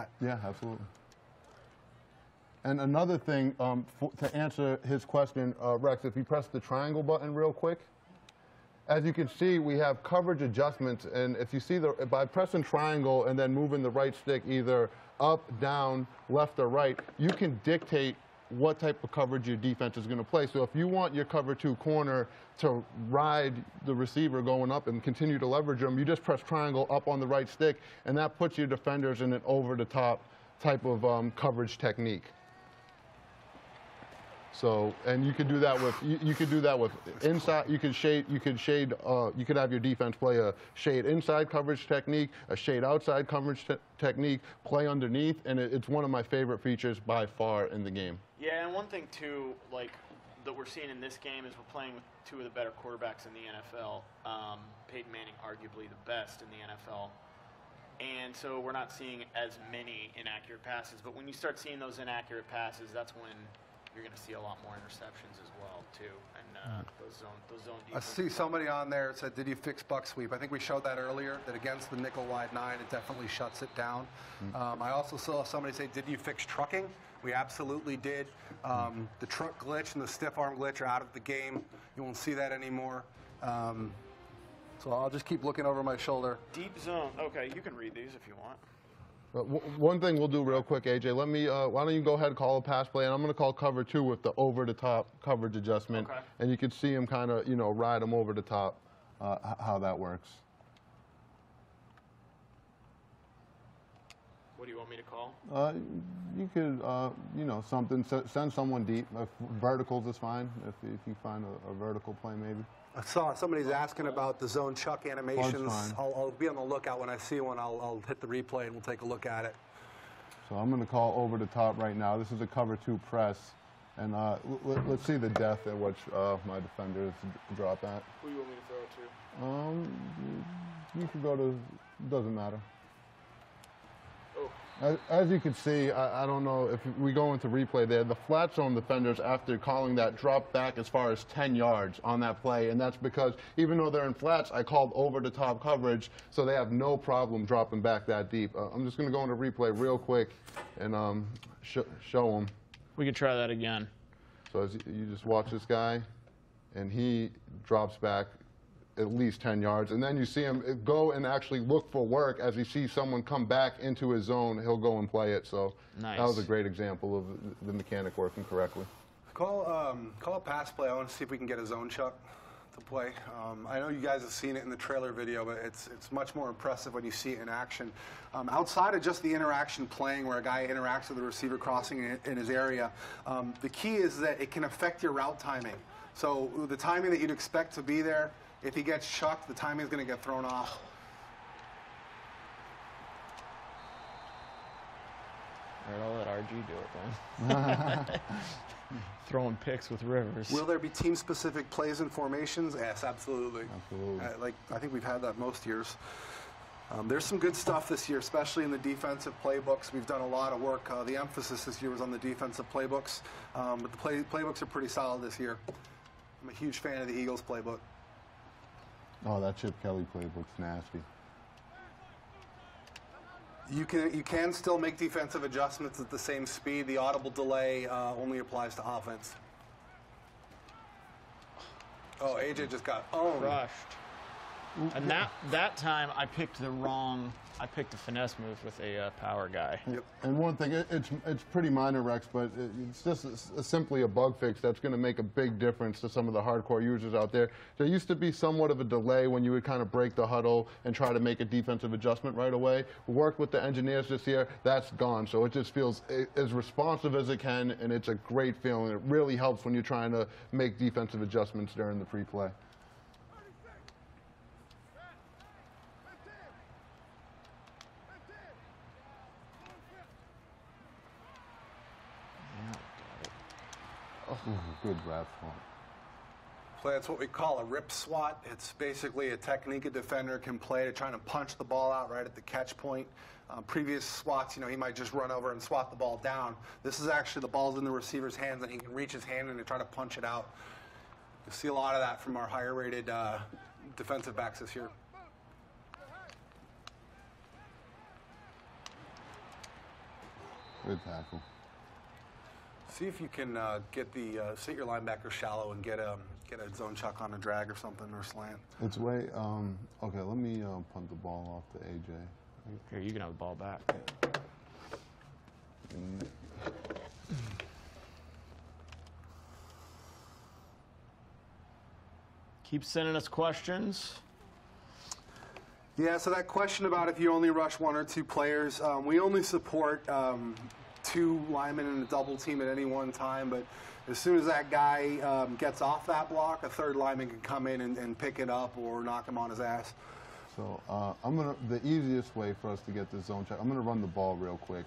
that. Yeah, absolutely. And another thing, to answer his question, Rex, if you press the triangle button real quick, as you can see, we have coverage adjustments, and if you see by pressing triangle and then moving the right stick either up, down, left, or right, you can dictate what type of coverage your defense is going to play. So if you want your cover 2 corner to ride the receiver going up and continue to leverage them, you just press triangle up on the right stick, and that puts your defenders in an over-the-top type of coverage technique. So, and you could do that with inside. You could have your defense play a shade inside coverage technique, a shade outside coverage technique, play underneath, and it's one of my favorite features by far in the game. Yeah, and one thing too, like that we're seeing in this game is we're playing with 2 of the better quarterbacks in the NFL. Peyton Manning, arguably the best in the NFL. And so we're not seeing as many inaccurate passes. But when you start seeing those inaccurate passes, that's when you're going to see a lot more interceptions as well, too. And those zone I see somebody on there said, did you fix buck sweep? I think we showed that earlier, that against the nickel wide 9, it definitely shuts it down. I also saw somebody say, did you fix trucking? We absolutely did. The truck glitch and the stiff arm glitch are out of the game. You won't see that anymore. So I'll just keep looking over my shoulder. Deep zone. Okay, you can read these if you want. One thing we'll do real quick, AJ, why don't you go ahead and call a pass play, and I'm going to call cover 2 with the over-the-top coverage adjustment, okay. And you can see him kind of, ride him over the top, how that works. What do you want me to call? You could, something, send someone deep. Verticals is fine, if you find a vertical play maybe. I saw somebody's asking about the zone chuck animations. I'll be on the lookout. When I see one, I'll hit the replay and we'll take a look at it. So I'm going to call over the top right now. This is a cover 2 press. And let's see the depth at which my defenders drop at. Who do you want me to throw it to? You can go to, doesn't matter. Oh. As you can see, I don't know if we go into replay there, the flat zone defenders, after calling that, dropped back as far as 10 yards on that play, and that's because even though they're in flats, I called over-the-top coverage, so they have no problem dropping back that deep. I'm just going to go into replay real quick and show them. We could try that again. So as you just watch this guy, and he drops back at least 10 yards, and then you see him go and actually look for work. As he sees someone come back into his zone, he'll go and play it. So nice. That was a great example of the mechanic working correctly. Call a pass play. I want to see if we can get a zone chuck to play. I know you guys have seen it in the trailer video, but it's much more impressive when you see it in action. Outside of just the interaction playing where a guy interacts with the receiver crossing in his area, the key is that it can affect your route timing. So the timing that you'd expect to be there, if he gets chucked, the timing is going to get thrown off. All right, I'll let RG do it then. Throwing picks with Rivers. Will there be team-specific plays and formations? Yes, absolutely. Absolutely. I think we've had that most years. There's some good stuff this year, especially in the defensive playbooks. We've done a lot of work. The emphasis this year was on the defensive playbooks, but the playbooks are pretty solid this year. I'm a huge fan of the Eagles playbook. Oh, that Chip Kelly playbook's nasty. You can still make defensive adjustments at the same speed. The audible delay only applies to offense. Oh, AJ just got owned. Crushed. And that time I picked I picked a finesse move with a power guy. Yep. And one thing, it's pretty minor, Rex, but it's just simply a bug fix that's going to make a big difference to some of the hardcore users out there. There used to be somewhat of a delay when you would kind of break the huddle and try to make a defensive adjustment right away. We worked with the engineers this year. That's gone. So it just feels as responsive as it can, and it's a great feeling. It really helps when you're trying to make defensive adjustments during the pre-play. Good grab swat. That's what we call a rip swat. It's basically a technique a defender can play to try to punch the ball out right at the catch point. Previous swats, he might just run over and swat the ball down. This is actually the ball's in the receiver's hands, and he can reach his hand in and try to punch it out. You'll see a lot of that from our higher-rated defensive backs this year. Good tackle. See if you can sit your linebacker shallow and get a zone chuck on a drag or something, or slant. It's way, okay, let me punt the ball off to AJ. Here, you can have the ball back. Keep sending us questions. Yeah, so that question about if you only rush one or two players, we only support 2 linemen in a double team at any one time, but as soon as that guy gets off that block, a third lineman can come in and pick it up or knock him on his ass. So the easiest way for us to get this zone check, I'm gonna run the ball real quick.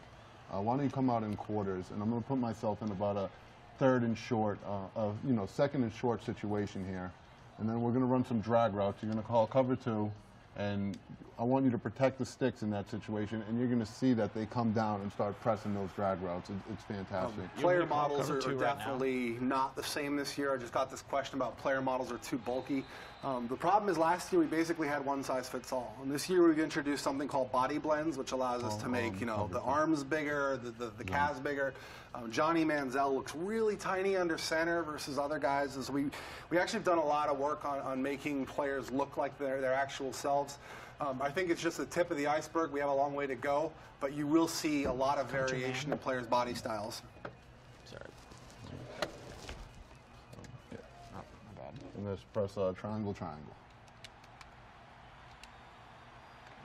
Why don't you come out in quarters, and I'm gonna put myself in about a third and short, second and short situation here. And then we're gonna run some drag routes. You're gonna call cover 2, and I want you to protect the sticks in that situation, and you're going to see that they come down and start pressing those drag routes. It's fantastic. Player models are definitely not the same this year. I just got this question about player models are too bulky. The problem is last year we basically had one size fits all. And this year we've introduced something called body blends, which allows us to make the arms bigger, the calves bigger. Johnny Manziel looks really tiny under center versus other guys. So we actually have done a lot of work on making players look like their actual selves. I think it's just the tip of the iceberg. We have a long way to go, but you will see a lot of variation in players' body styles. Sorry. Yeah. Oh, my bad. And let's press triangle, triangle.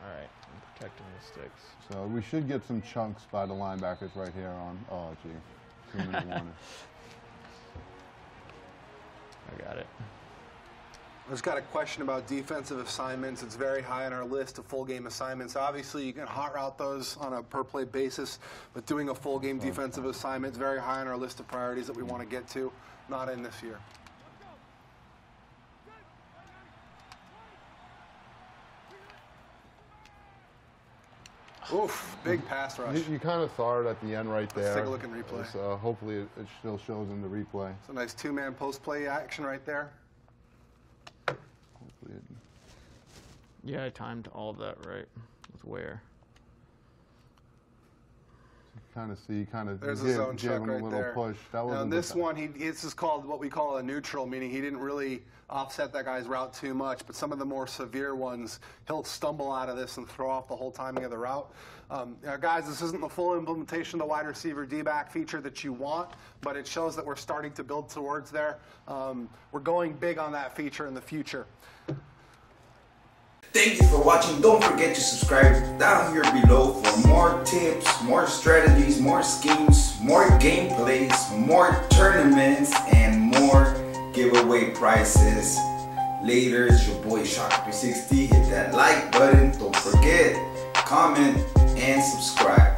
All right, I'm protecting the sticks. So we should get some chunks by the linebackers right here on, oh, gee, 2-minute warning. I got it. I just got a question about defensive assignments. It's very high on our list of full game assignments. Obviously, you can hot route those on a per play basis, but doing a full game defensive assignment is very high on our list of priorities that we want to get to. Not in this year. Oof, big pass rush. You kind of saw it at the end right there. Let's take a look in replay. Hopefully it still shows in the replay. It's a nice 2-man post-play action right there. Hopefully it... Yeah, I timed all of that right with where. There's a zone check him a right little there. Push. Now this one, this is called what we call a neutral, meaning he didn't really offset that guy's route too much, but some of the more severe ones, he'll stumble out of this and throw off the whole timing of the route. Guys, this isn't the full implementation of the wide receiver D-back feature that you want, but it shows that we're starting to build towards there. We're going big on that feature in the future. Thank you for watching. Don't forget to subscribe down here below for more tips, more strategies, more schemes, more gameplays, more tournaments, and more giveaway prizes. Later, it's your boy Shock360. Hit that like button. Don't forget, comment, and subscribe.